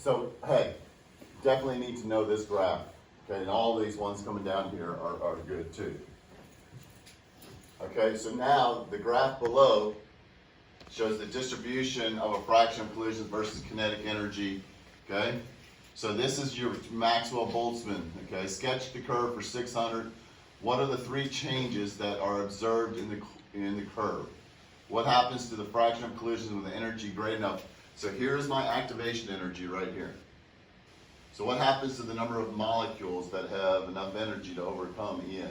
So, hey, definitely need to know this graph. Okay, and all these ones coming down here are good too. Okay, so now the graph below shows the distribution of a fraction of collisions versus kinetic energy. Okay, so this is your Maxwell-Boltzmann. Okay, sketch the curve for 600. What are the three changes that are observed in the curve? What happens to the fraction of collisions with energy great enough? So here's my activation energy right here. So what happens to the number of molecules that have enough energy to overcome EA?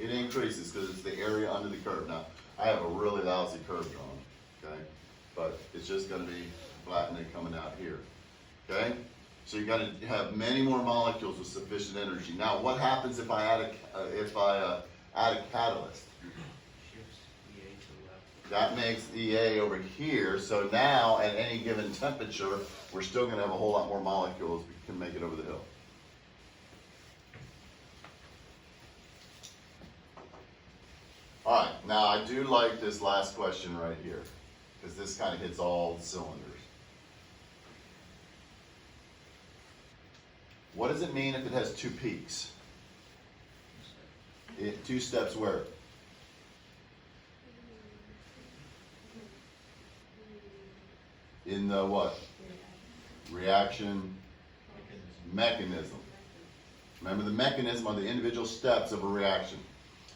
It increases because it's the area under the curve. Now, I have a really lousy curve drawn, okay? But it's just going to be flattening coming out here, okay? So you got to have many more molecules with sufficient energy. Now, what happens if I add a catalyst? That makes EA over here. So now, at any given temperature, we're still going to have a whole lot more molecules. We can make it over the hill. All right, now I do like this last question right here, because this kind of hits all the cylinders. What does it mean if it has two peaks? Two steps where? In the what? Reaction mechanism. Remember, the mechanism are the individual steps of a reaction.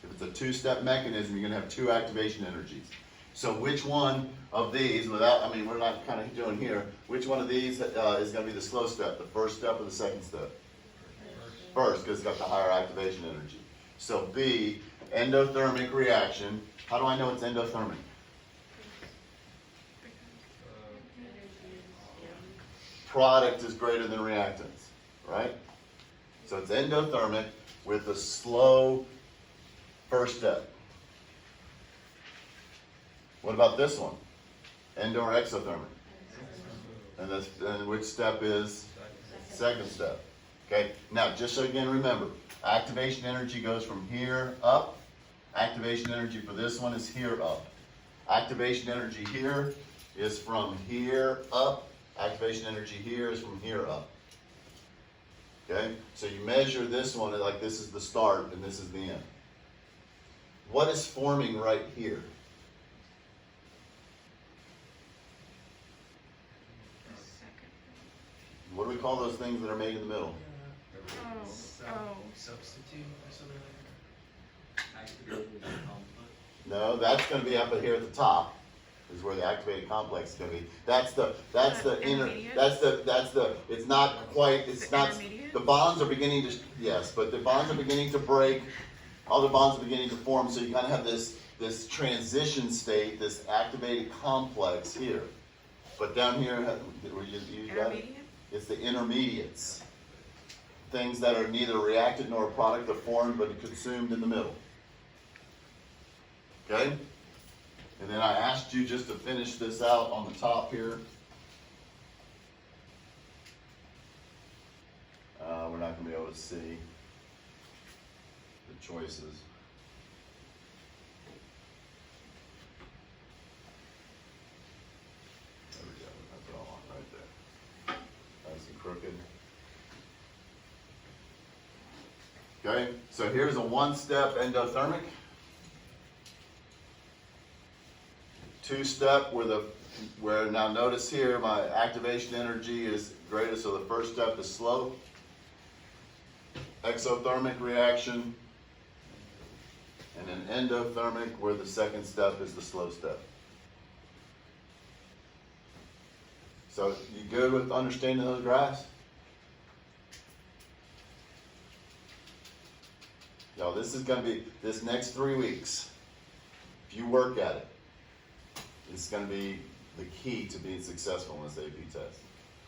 If it's a two-step mechanism, you're going to have two activation energies. So which one of these, without, I mean, we're not kind of doing here, which one of these is going to be the slow step, the first step or the second step? First, because it's got the higher activation energy. So B, endothermic reaction. How do I know it's endothermic? Product is greater than reactants, right? So it's endothermic with a slow first step. What about this one? Endo or exothermic? And which step is? Second step. Okay, now just so again remember, activation energy goes from here up. Activation energy for this one is here up. Activation energy here is from here up. Activation energy here is from here up. Okay, so you measure this one like this is the start and this is the end. What is forming right here? What do we call those things that are made in the middle? Substitute or something like that. No, that's going to be up here at the top. Is where the activated complex is going to be. It's not quite, the bonds are beginning to, yes, but the bonds are beginning to break, other bonds are beginning to form, so you kind of have this transition state, this activated complex here. But down here, you got it? It's the intermediates. Things that are neither reacted nor a product of formed but consumed in the middle. Okay? And then I asked you just to finish this out on the top here. We're not going to be able to see the choices. There we go. That's it all on right there. Nice and crooked. Okay, so here's a one-step endothermic. Two-step where now notice here my activation energy is greater, so the first step is slow. Exothermic reaction, and an endothermic where the second step is the slow step. So you good with understanding those graphs? Now this is going to be, this next 3 weeks, if you work at it, it's going to be the key to being successful in this AP test.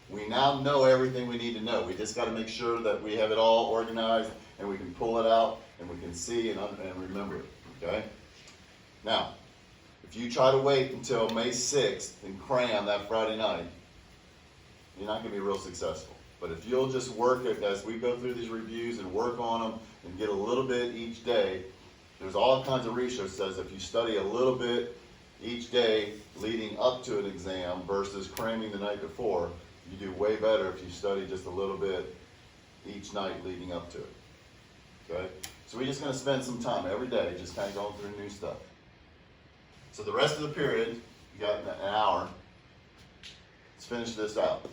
We now know everything we need to know. We just got to make sure that we have it all organized and we can pull it out and we can see and remember it, okay? Now, if you try to wait until May 6th and cram that Friday night, you're not going to be real successful. But if you'll just work it as we go through these reviews and work on them and get a little bit each day, there's all kinds of research that says if you study a little bit each day leading up to an exam versus cramming the night before, You do way better if you study just a little bit each night leading up to it. Okay? So we're just going to spend some time every day just kind of going through new stuff. So the rest of the period, you got an hour. Let's finish this out.